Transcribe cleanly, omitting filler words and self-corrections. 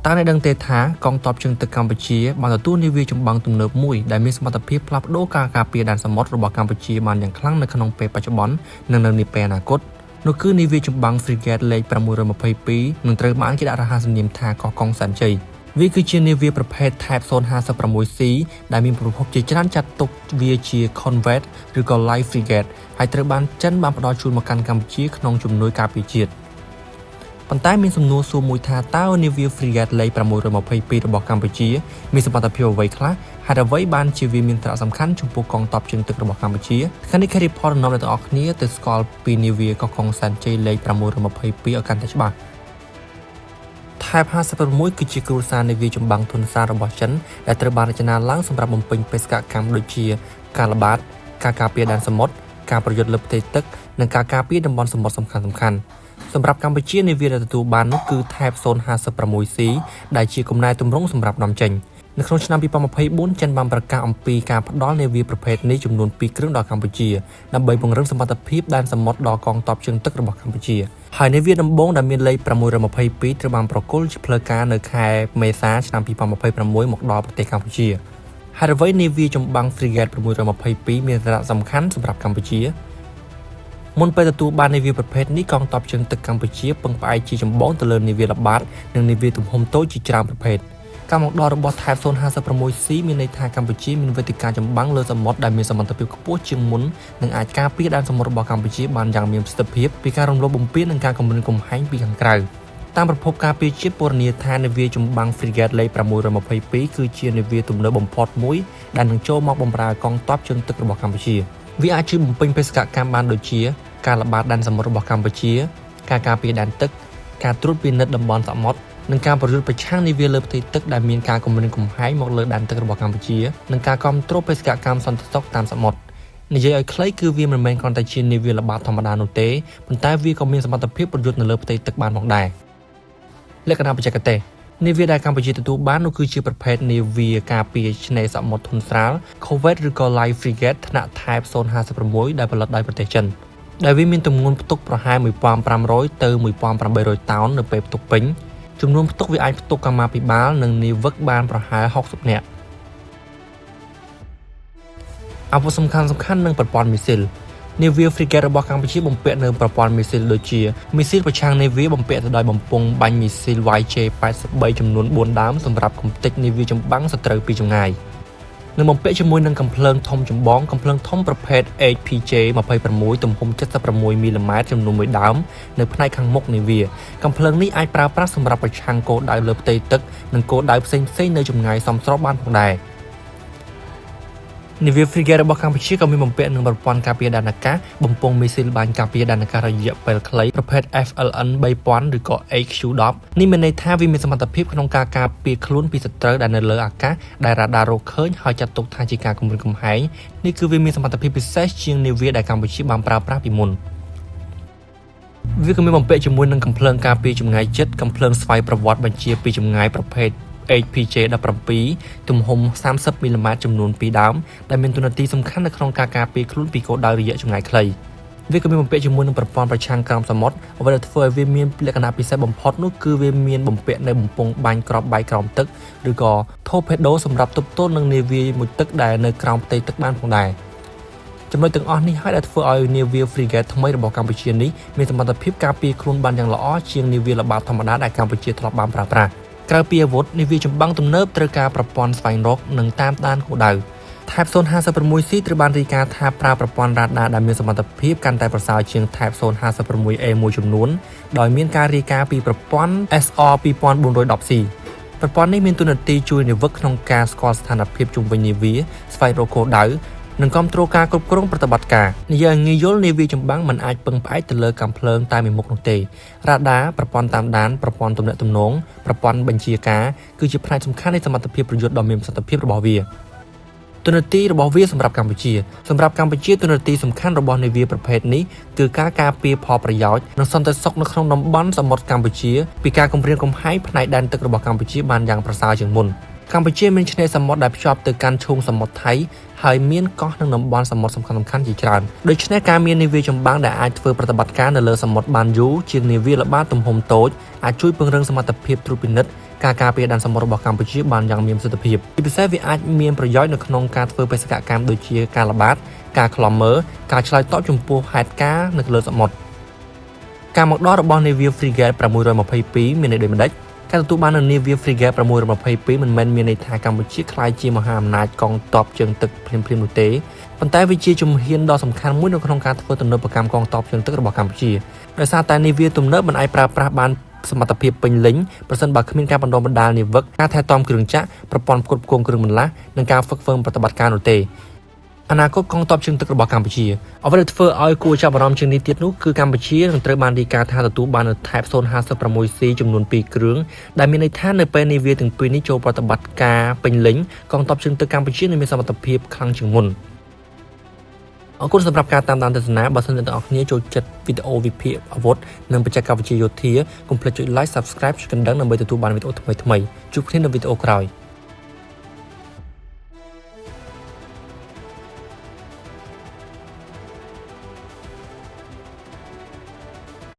តើអ្នកដឹងទេថាកងទ័ពជើងទឹកកម្ពុជាបានទទួលនាវាចម្បាំងទំនើបមួយដែលមានសមត្ថភាពផ្លាស់ប្ដូរការការពារដែនសមុទ្ររបស់កម្ពុជាបានយ៉ាងខ្លាំងនៅក្នុងពេលបច្ចុប្បន្ននិងនៅនាពេលអនាគតនោះគឺនាវាចម្បាំង Frigate លេខ622នឹងត្រូវបានគេដាក់រហស្សនាមថាកោះកុងសែនជ័យវាគឺជានាវាប្រភេទ Type 056C ដែលមានប្រភពជាច្រើនចាត់ទុកវាជា Corvette ឬក៏ Light Frigate ហើយត្រូវបានចិនបានផ្ដល់ជូនមកកាន់កម្ពុជាក្នុងជំនួយការពារជាតិប៉ុន្តែមានសំណួរសួរមួយថាតើនាវា Frigate លេខ622របស់កម្ពុជាមានសមត្ថភាពអ្វីខ្លះហើយអ្វីបានជាវាមានសារៈសំខាន់ចំពោះកងទ័ពជើងទឹករបស់កម្ពុជាថ្ងៃនេះ Carry Report នាំអ្នកទាំងអស់គ្នាទៅស្គាល់ពីនាវាកោះកុងសែនជ័យលេខ622ឲ្យកាន់តែច្បាស់ Type 56គឺជាគ្រួសារនាវាចម្បាំងទុនសាររបស់ចិនដែលត្រូវបានរចនាឡើងសម្រាប់បំពេញបេសកកម្មដូចជាការល្បាតការការពារដែនសមុទ្រការប្រយុទ្ធលើផ្ទៃទឹកនិងការការពារតំបន់សមុទ្រសំខាន់ៗសម្រាប់កម្ពុជានាវាដែលទទួលបាននោះគឺ Type 056C ដែលជាកំណែទម្រង់សម្រាប់នាំចេញនៅក្នុងឆ្នាំ2024ចិនបានប្រកាសអំពីការផ្ដល់នាវាប្រភេទនេះចំនួន2គ្រឿងដល់កម្ពុជាដើម្បីពង្រឹងសមត្ថភាពដែនសមុទ្រដល់កងទ័ពជើងទឹករបស់កម្ពុជាហើយនាវាដំបូងដែលមានលេខ622ត្រូវបានប្រគល់ជាផ្លូវការនៅខែមេសាឆ្នាំ2026មកដល់ប្រទេសកម្ពុជាហើយអ្វីនាវាចម្បាំង Frigate 622មានសារៈសំខាន់សម្រាប់កម្ពុជាមុនពេលទទួលបាននាវាប្រភេទនេះកងទ័ពជើងទឹកកម្ពុជាពឹងផ្អែកជាចម្បងទៅលើនាវាល្បាតនិងនាវាទំហំតូចជាច្រើនប្រភេទការមកដល់របស់ Type 056C មានន័យថាកម្ពុជាមានវេទិកាចម្បាំងលើសមុទ្រដែលមានសមត្ថភាពខ្ពស់ជាងមុននិងអាចការពារដែនសមុទ្ររបស់កម្ពុជាបានយ៉ាងមានប្រសិទ្ធភាពពីការរំលោភបំពាននិងការគំរាមកំហែងពីខាងក្រៅតាមប្រភពការពារជាតិពណ៌នាថានាវាចម្បាំង Frigate លេខ622គឺជានាវាទំនើបបំផុតមួយដែលនឹងចូលមកបម្រើកងទ័ពជើងទឹករបស់កម្ពុជាវាអាចជួយបំពេញបេសកកម្មបានដូចជាការល្បាតដែនសមុទ្ររបស់កម្ពុជាការការពារដែនទឹកការត្រួតពិនិត្យតំបន់សមុទ្រនិងការប្រយុទ្ធប្រឆាំងនាវាលើផ្ទៃទឹកដែលមានការគំរាមកំហែងមកលើដែនទឹករបស់កម្ពុជានិងការគ្រប់គ្រងបេសកកម្មសន្តិសុខតាមសមុទ្រនិយាយឲ្យខ្លីគឺវាមិនមែនគ្រាន់តែជានាវាល្បាតធម្មតានោះទេប៉ុន្តែវាក៏មានសមត្ថភាពប្រយុទ្ធនៅលើផ្ទៃទឹកបានផងដែរលក្ខណៈបច្ចេកទេសនាវាដែលកម្ពុជាទទួលបាននោះគឺជាប្រភេទនាវាការពារឆ្នេរសមុទ្រធុនស្រាល Corvette ឬក៏ Light Frigate ថ្នាក់ Type 056ដែលផលិតដោយប្រទេសចិនដែលវាមានទម្ងន់ផ្ទុកប្រហែល 1,500 ទៅ 1,800 តោននៅពេលផ្ទុកពេញចំនួនផ្ទុកវាអាចផ្ទុកកម្មាភិបាលនិងនាវិកបានប្រហែល60នាក់អាវុធសំខាន់និងប្រព័ន្ធមីស៊ីលនាវា Frigate របស់កម្ពុជាបំពាក់នូវប្រព័ន្ធមីស៊ីលដូចជាមីស៊ីលប្រឆាំងនាវាបំពាក់ទៅដោយបំពង់បាញ់មីស៊ីល YJ-83 ចំនួន4ដើមសម្រាប់កំទេចនាវាចម្បាំងសត្រូវពីចម្ងាយនិងបំពាក់ជាមួយនឹងកាំភ្លើងធំចម្បងកាំភ្លើងធំប្រភេទ HPJ-26 ទំហំ76មីលីម៉ែត្រចំនួន1ដើមនៅផ្នែកខាងមុខនាវាកាំភ្លើងនេះអាចប្រើប្រាស់សម្រាប់ប្រឆាំងគោលដៅលើផ្ទៃទឹកនិងគោលដៅផ្សេងៗនៅចម្ងាយសមស្របបានផងដែរនាវា Frigate របស់កម្ពុជាក៏មានបំពាក់នឹងប្រព័ន្ធការពារដែនអាកាសបំពង់មីស៊ីលបាញ់ការពារដែនអាកាសរយៈពេលខ្លីប្រភេទ FLN 3000ឬក៏ HQ10 នេះមានន័យថាវាមានសមត្ថភាពក្នុងការការពារខ្លួនពីសត្រូវដែលនៅលើអាកាសដែលរ៉ាដាររកឃើញហើយចាត់ទុកថាជាការគំរាមកំហែងនេះគឺវាមានសមត្ថភាពពិសេសជាងនាវាដែលកម្ពុជាបានប្រើប្រាស់ពីមុនវាក៏មានបំពាក់ជាមួយនឹងកាំភ្លើងការពារចម្ងាយជិតកាំភ្លើងស្វ័យប្រវត្តិបញ្ជាពីចម្ងាយប្រភេទHPJ-17 ទំហំ30មីលីម៉ែត្រចំនួន2ដើមដែលមានតួនាទីសំខាន់នៅក្នុងការការពារខ្លួនពីគោលដៅរយៈចម្ងាយខ្លីវាក៏មានបំពាក់ជាមួយនឹងប្រព័ន្ធប្រឆាំងក្រោមសមុទ្រអ្វីដែលធ្វើឲ្យវាមានលក្ខណៈពិសេសបំផុតនោះគឺវាមានបំពាក់នៅបំពង់បាញ់គ្រាប់បែកក្រោមទឹកឬក៏ Torpedo សម្រាប់ទប់ទល់នឹងនាវាមួយទឹកដែលនៅក្រោមផ្ទៃទឹកបានផងដែរចំណុចទាំងអស់នេះហើយដែលធ្វើឲ្យនាវា Frigate ថ្មីរបស់កម្ពុជានេះមានសមត្ថភាពការពារខ្លួនបានយ៉ាងល្អជាងនាវាល្បាតធម្មតាដែលកម្ពុជាធ្លាប់បានប្រើប្រាស់ក្រៅពីអាវុធនាវាចម្បាំងទំនើបត្រូវការប្រព័ន្ធស្វែងរកនិងតាមដានគោលដៅ Type 056C ត្រូវបានរាយការណ៍ថាប្រើប្រព័ន្ធរ៉ាដាដែលមានសមត្ថភាពកាន់តែប្រសើរជាង Type 056A មួយចំនួនដោយមានការរាយការណ៍ពីប្រព័ន្ធ SR 2410C ប្រព័ន្ធនេះមានតួនាទីជួយនាវិកក្នុងការស្គាល់ស្ថានភាពជុំវិញនាវាស្វែងរកគោលដៅនិងគ្រប់គ្រងការគ្រប់គ្រងប្រតិបត្តិការនិយាយងាយយល់នាវាចម្បាំងមិនអាចពឹងផ្អែកទៅលើកាំភ្លើងតែមួយមុខនោះទេរ៉ាដាប្រព័ន្ធតាមដានប្រព័ន្ធទំនាក់ទំនងប្រព័ន្ធបញ្ជាការគឺជាផ្នែកសំខាន់នៃសមត្ថភាពប្រយុទ្ធដ៏មានប្រសិទ្ធភាពរបស់វាតួនាទីរបស់វាសម្រាប់កម្ពុជាតួនាទីសំខាន់របស់នាវាប្រភេទនេះគឺការការពារផលប្រយោជន៍និងសន្តិសុខនៅក្នុងតំបន់សមុទ្រកម្ពុជាពីការគំរាមកំហែងផ្នែកដែនទឹករបស់កម្ពុជាបានយ៉ាងប្រសើរជាងមុនកម្ពុជាមានឆ្នេរសមុទ្រដែលភ្ជាប់ទៅកាន់ឈូងសមុទ្រថៃហើយមានកោះនិងតំបន់សមុទ្រសំខាន់ៗជាច្រើនដូច្នេះការមាននាវាចម្បាំងដែលអាចធ្វើប្រតិបត្តិការនៅលើសមុទ្របានយូរជាងនាវាល្បាតទំហំតូចអាចជួយពង្រឹងសមត្ថភាពត្រួតពិនិត្យ ការពារដែនសមុទ្ររបស់កម្ពុជាបានយ៉ាងមានប្រសិទ្ធភាពជាពិសេសវាអាចមានប្រយោជន៍នៅក្នុងការធ្វើបេសកកម្មដូចជាការល្បាតការខ្លំមើលការឆ្លើយតបចំពោះហេតុការណ៍នៅលើសមុទ្រការមកដល់របស់ Navy Frigate 622មានន័យដូចម្ដេចការទទួលបាននៅ Navy Frigate 622មិនមែនមានន័យថាកម្ពុជាក្លាយជាមហាអំណាចកងទ័ពជើងទឹកភ្លាមៗនោះទេប៉ុន្តែវាជាជំហានដ៏សំខាន់មួយនៅក្នុងការធ្វើទំនើបកម្មកងទ័ពជើងទឹករបស់កម្ពុជាដោយសារតែ Navy ទំនើបមិនអាចប្រើប្រាស់បានសមត្ថភាពពេញលេញប្រសិនបើគ្មានការបណ្ដុះបណ្ដាលនាវិកការថែទាំគ្រឿងចក្រប្រព័ន្ធផ្គត់ផ្គង់គ្រឿងបន្លាស់និងការហ្វឹកហ្វឺនប្រតិបត្តិការនោះទេអនាគតកងទ័ពជើងទឹករបស់កម្ពុជាអ្វីដែលធ្វើឲ្យគួរចាប់អារម្មណ៍ជាងនេះទៀតនោះគឺកម្ពុជានឹងត្រូវបានរាយការណ៍ថាទទួលបាននៅថែប 056C ចំនួន2គ្រឿងដែលមានន័យថានៅពេលនាវាទាំងពីរនេះចូលប្រតិបត្តិការពេញលេញកងទ័ពជើងទឹកកម្ពុជានឹងមានសមត្ថភាពខ្លាំងជាងមុនអរគុណសម្រាប់ការតាមដានទស្សនាបើសិនជាអ្នកនរគ្នាចូលចិត្តវីដេអូវិភាគអាវុធនិងបច្ចេកវិទ្យាយោធាកុំភ្លេចចុច Like Subscribe ចុចកណ្ដឹងដើម្បីទទួលបានវីដេអូថ្មីៗជួបគ្នានៅវីដេអូក្រោយ